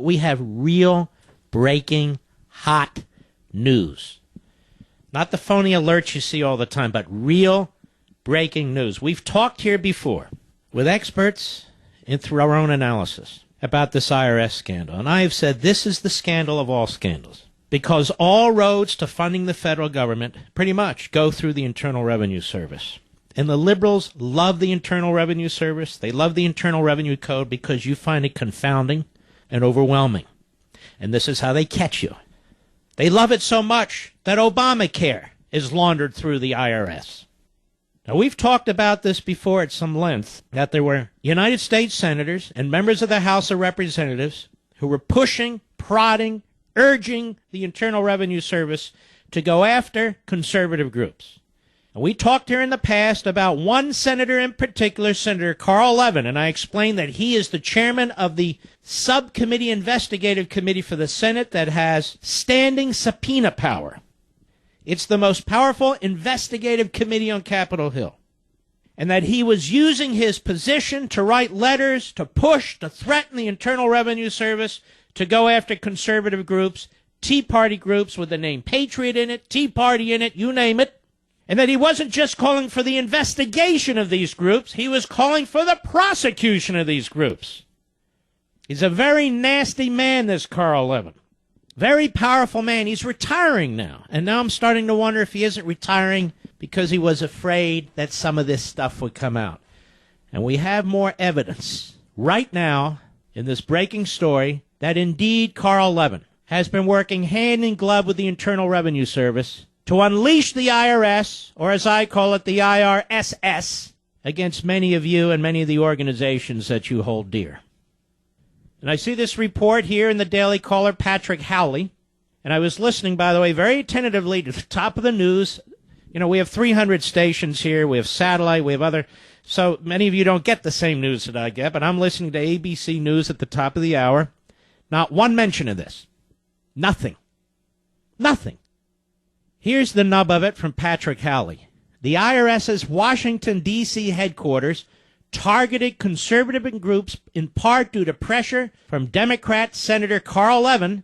we have real breaking hot news. Not the phony alerts you see all the time, but real breaking news. We've talked here before with experts and through our own analysis about this IRS scandal. And I have said this is the scandal of all scandals, because all roads to funding the federal government pretty much go through the Internal Revenue Service. And the liberals love the Internal Revenue Service. They love the Internal Revenue Code because you find it confounding and overwhelming. And this is how they catch you. They love it so much that Obamacare is laundered through the IRS. Now, we've talked about this before at some length, that there were United States senators and members of the House of Representatives who were pushing, prodding, urging the Internal Revenue Service to go after conservative groups. And we talked here in the past about one senator in particular, Senator Carl Levin, and I explained that he is the chairman of the subcommittee investigative committee for the Senate that has standing subpoena power. It's the most powerful investigative committee on Capitol Hill. And that he was using his position to write letters, to push, to threaten the Internal Revenue Service to go after conservative groups, Tea Party groups with the name Patriot in it, Tea Party in it, you name it. And that he wasn't just calling for the investigation of these groups, he was calling for the prosecution of these groups. He's a very nasty man, this Carl Levin. Very powerful man. He's retiring now. And now I'm starting to wonder if he isn't retiring because he was afraid that some of this stuff would come out. And we have more evidence right now in this breaking story that indeed Carl Levin has been working hand in glove with the Internal Revenue Service to unleash the IRS, or as I call it, the IRSS, against many of you and many of the organizations that you hold dear. And I see this report here in the Daily Caller, Patrick Howley. And I was listening, by the way, very attentively to the top of the news. You know, we have 300 stations here. We have satellite. We have other. So many of you don't get the same news that I get. But I'm listening to ABC News at the top of the hour. Not one mention of this. Nothing. Nothing. Here's the nub of it from Patrick Howley. The IRS's Washington, D.C. headquarters targeted conservative groups in part due to pressure from Democrat Senator Carl Levin,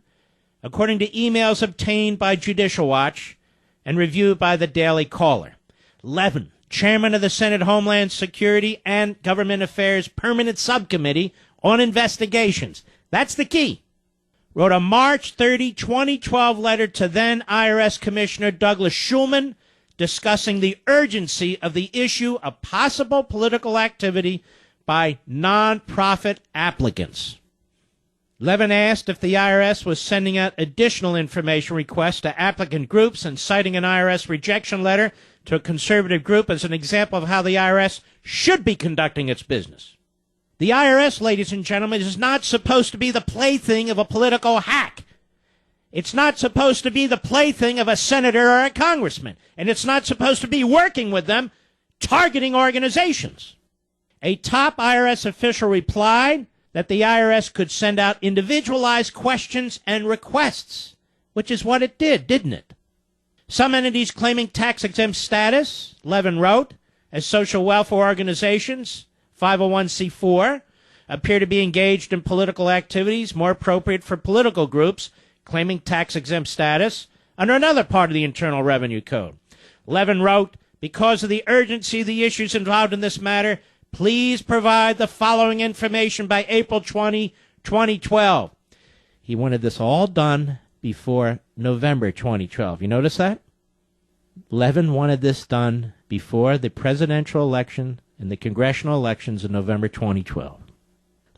according to emails obtained by Judicial Watch and reviewed by the Daily Caller. Levin, chairman of the Senate Homeland Security and Government Affairs Permanent Subcommittee on Investigations, that's the key, wrote a March 30, 2012 letter to then IRS Commissioner Douglas Shulman discussing the urgency of the issue of possible political activity by nonprofit applicants. Levin asked if the IRS was sending out additional information requests to applicant groups and citing an IRS rejection letter to a conservative group as an example of how the IRS should be conducting its business. The IRS, ladies and gentlemen, is not supposed to be the plaything of a political hack. It's not supposed to be the plaything of a senator or a congressman. And it's not supposed to be working with them, targeting organizations. A top IRS official replied that the IRS could send out individualized questions and requests, which is what it did, didn't it? Some entities claiming tax-exempt status, Levin wrote, as social welfare organizations, 501c4, appear to be engaged in political activities more appropriate for political groups claiming tax-exempt status under another part of the Internal Revenue Code. Levin wrote, because of the urgency of the issues involved in this matter, please provide the following information by April 20, 2012. He wanted this all done before November 2012. You notice that? Levin wanted this done before the presidential election and the congressional elections in November 2012.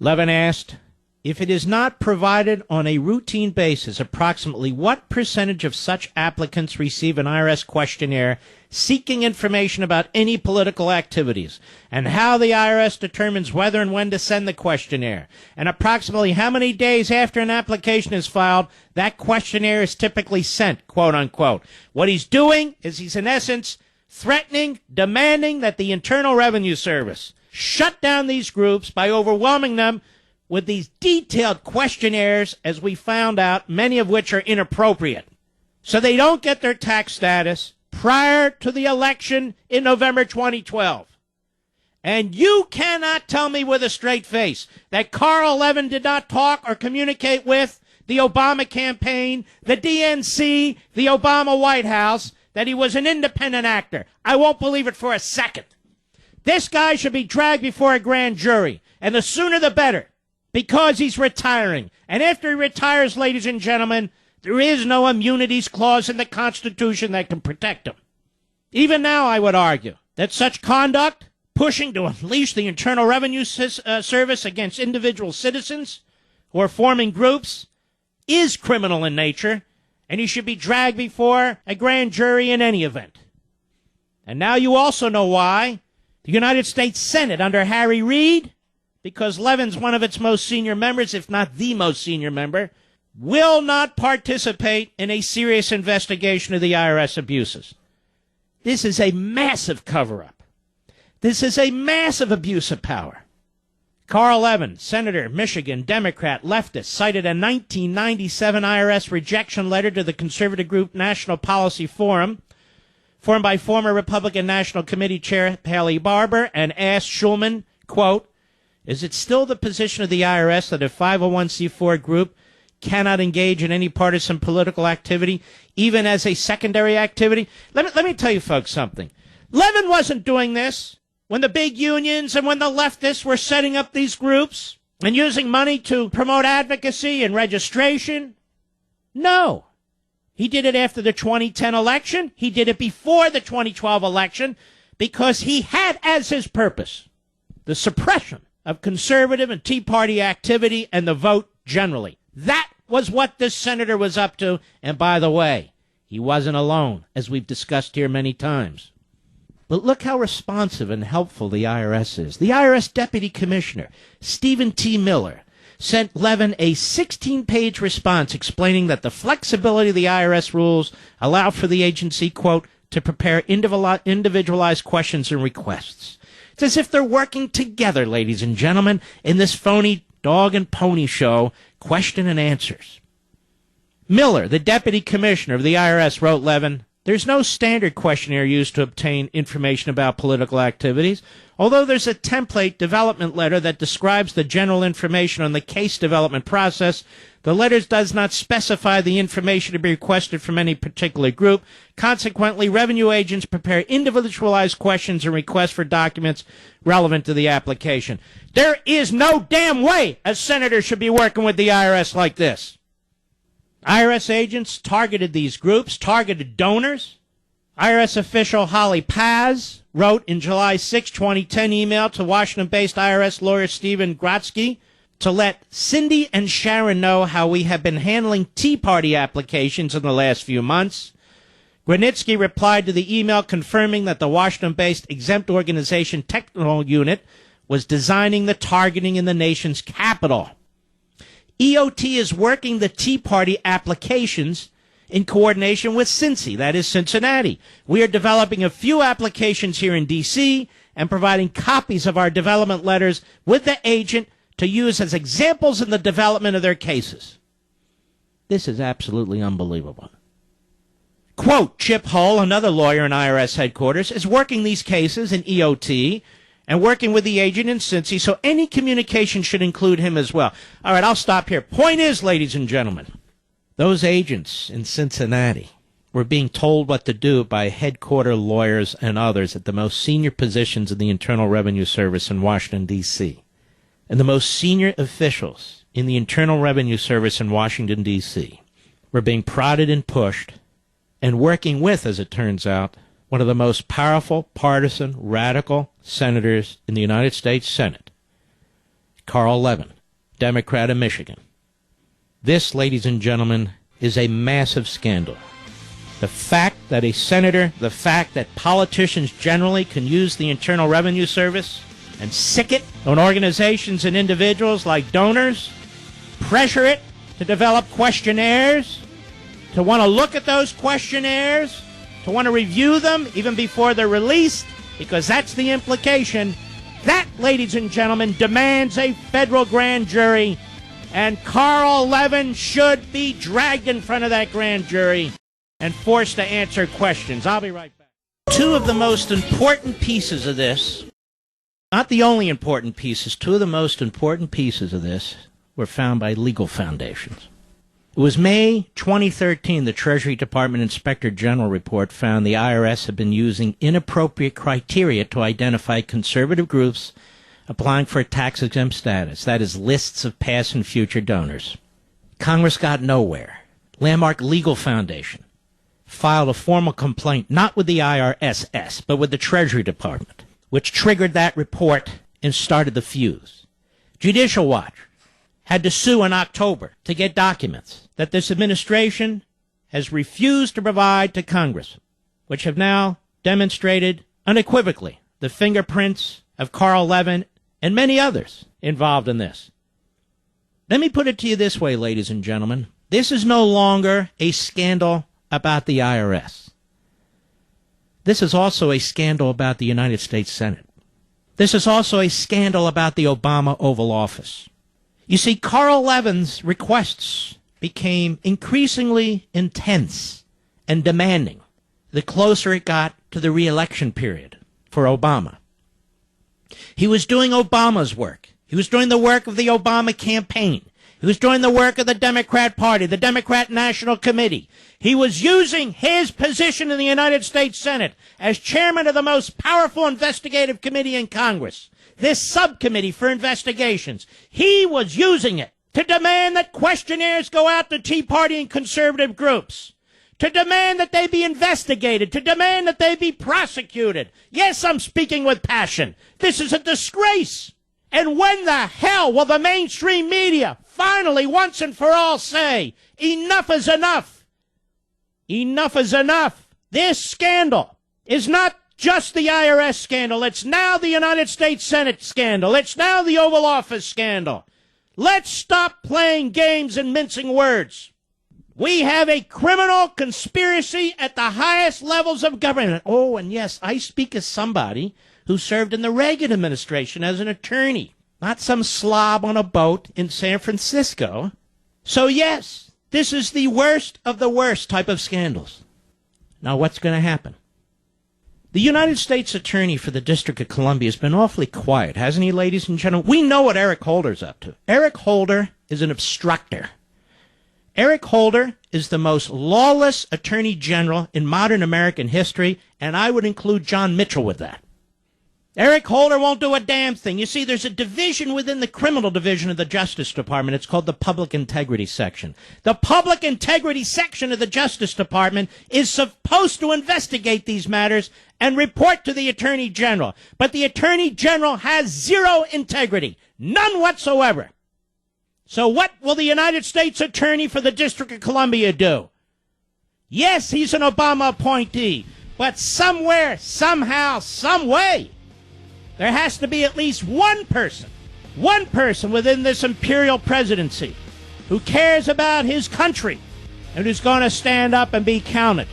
Levin asked, if it is not provided on a routine basis, approximately what percentage of such applicants receive an IRS questionnaire seeking information about any political activities, and how the IRS determines whether and when to send the questionnaire, and approximately how many days after an application is filed that questionnaire is typically sent, quote unquote. What he's doing is he's in essence threatening, demanding that the Internal Revenue Service shut down these groups by overwhelming them with these detailed questionnaires, as we found out, many of which are inappropriate, so they don't get their tax status prior to the election in November 2012. And you cannot tell me with a straight face that Carl Levin did not talk or communicate with the Obama campaign, the DNC, the Obama White House, that he was an independent actor. I won't believe it for a second. This guy should be dragged before a grand jury, and the sooner the better, because he's retiring. And after he retires, ladies and gentlemen, there is no immunities clause in the Constitution that can protect him. Even now, I would argue that such conduct, pushing to unleash the Internal Revenue Service against individual citizens who are forming groups, is criminal in nature, and he should be dragged before a grand jury in any event. And now you also know why the United States Senate under Harry Reid, because Levin's one of its most senior members, if not the most senior member, will not participate in a serious investigation of the IRS abuses. This is a massive cover-up. This is a massive abuse of power. Carl Levin, Senator, Michigan, Democrat, leftist, cited a 1997 IRS rejection letter to the conservative group National Policy Forum, formed by former Republican National Committee Chair Haley Barbour, and asked Schulman, quote, "Is it still the position of the IRS that a 501c4 group cannot engage in any partisan political activity, even as a secondary activity?" Let me tell you folks something. Levin wasn't doing this when the big unions and when the leftists were setting up these groups and using money to promote advocacy and registration. No. He did it after the 2010 election. He did it before the 2012 election because he had as his purpose the suppression of conservative and Tea Party activity and the vote generally. That was what this senator was up to. And by the way, he wasn't alone, as we've discussed here many times. But look how responsive and helpful the IRS is. The IRS Deputy Commissioner, Stephen T. Miller, sent Levin a 16-page response explaining that the flexibility of the IRS rules allow for the agency, quote, to prepare individualized questions and requests. It's as if they're working together, ladies and gentlemen, in this phony dog and pony show, question and answers. Miller, the Deputy Commissioner of the IRS, wrote Levin, "There's no standard questionnaire used to obtain information about political activities. Although there's a template development letter that describes the general information on the case development process, the letter does not specify the information to be requested from any particular group. Consequently, revenue agents prepare individualized questions and requests for documents relevant to the application." There is no damn way a senator should be working with the IRS like this. IRS agents targeted these groups, targeted donors. IRS official Holly Paz wrote in July 6, 2010 email to Washington-based IRS lawyer Stephen Grotsky to let Cindy and Sharon know how we have been handling Tea Party applications in the last few months. Granitsky replied to the email confirming that the Washington-based exempt organization technical unit was designing the targeting in the nation's capital. EOT is working the Tea Party applications in coordination with Cincy, that is Cincinnati. We are developing a few applications here in D.C. and providing copies of our development letters with the agent to use as examples in the development of their cases. This is absolutely unbelievable. Quote, Chip Hull, another lawyer in IRS headquarters, is working these cases in EOT and working with the agent in Cincy, so any communication should include him as well. All right, I'll stop here. Point is, ladies and gentlemen, those agents in Cincinnati were being told what to do by headquarter lawyers and others at the most senior positions in the Internal Revenue Service in Washington, D.C. And the most senior officials in the Internal Revenue Service in Washington, D.C. were being prodded and pushed and working with, as it turns out, one of the most powerful, partisan, radical senators in the United States Senate, Carl Levin, Democrat of Michigan. This, ladies and gentlemen, is a massive scandal. The fact that a senator, the fact that politicians generally can use the Internal Revenue Service and sick it on organizations and individuals like donors, pressure it to develop questionnaires, to want to look at those questionnaires, to want to review them even before they're released, because that's the implication. That, ladies and gentlemen, demands a federal grand jury, and Carl Levin should be dragged in front of that grand jury and forced to answer questions. I'll be right back. Two of the most important pieces of this Not the only important pieces. Two of the most important pieces of this were found by legal foundations. It was May 2013, the Treasury Department Inspector General report found the IRS had been using inappropriate criteria to identify conservative groups applying for a tax-exempt status. That is, lists of past and future donors. Congress got nowhere. Landmark Legal Foundation filed a formal complaint, not with the IRS, but with the Treasury Department, which triggered that report and started the fuse. Judicial Watch had to sue in October to get documents that this administration has refused to provide to Congress, which have now demonstrated unequivocally the fingerprints of Carl Levin and many others involved in this. Let me put it to you this way, ladies and gentlemen. This is no longer a scandal about the IRS. This is also a scandal about the United States Senate. This is also a scandal about the Obama Oval Office. You see, Carl Levin's requests became increasingly intense and demanding the closer it got to the re-election period for Obama. He was doing Obama's work. He was doing the work of the Obama campaign. He was doing the work of the Democrat Party, the Democrat National Committee. He was using his position in the United States Senate as chairman of the most powerful investigative committee in Congress, this subcommittee for investigations. He was using it to demand that questionnaires go out to Tea Party and conservative groups, to demand that they be investigated, to demand that they be prosecuted. Yes, I'm speaking with passion. This is a disgrace. And when the hell will the mainstream media finally, once and for all, say, enough is enough? Enough is enough. This scandal is not just the IRS scandal. It's now the United States Senate scandal. It's now the Oval Office scandal. Let's stop playing games and mincing words. We have a criminal conspiracy at the highest levels of government. Oh, and yes, I speak as somebody who served in the Reagan administration as an attorney, not some slob on a boat in San Francisco. So yes, this is the worst of the worst type of scandals. Now what's going to happen? The United States Attorney for the District of Columbia has been awfully quiet, hasn't he, ladies and gentlemen? We know what Eric Holder's up to. Eric Holder is an obstructor. Eric Holder is the most lawless attorney general in modern American history, and I would include John Mitchell with that. Eric Holder won't do a damn thing. You see, there's a division within the criminal division of the Justice Department. It's called the Public Integrity Section. The Public Integrity Section of the Justice Department is supposed to investigate these matters and report to the Attorney General. But the Attorney General has zero integrity, none whatsoever. So what will the United States Attorney for the District of Columbia do? Yes, he's an Obama appointee, but somewhere, somehow, some way, there has to be at least one person within this imperial presidency who cares about his country and who's going to stand up and be counted.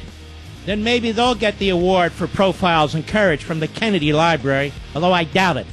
Then maybe they'll get the award for profiles and courage from the Kennedy Library, although I doubt it.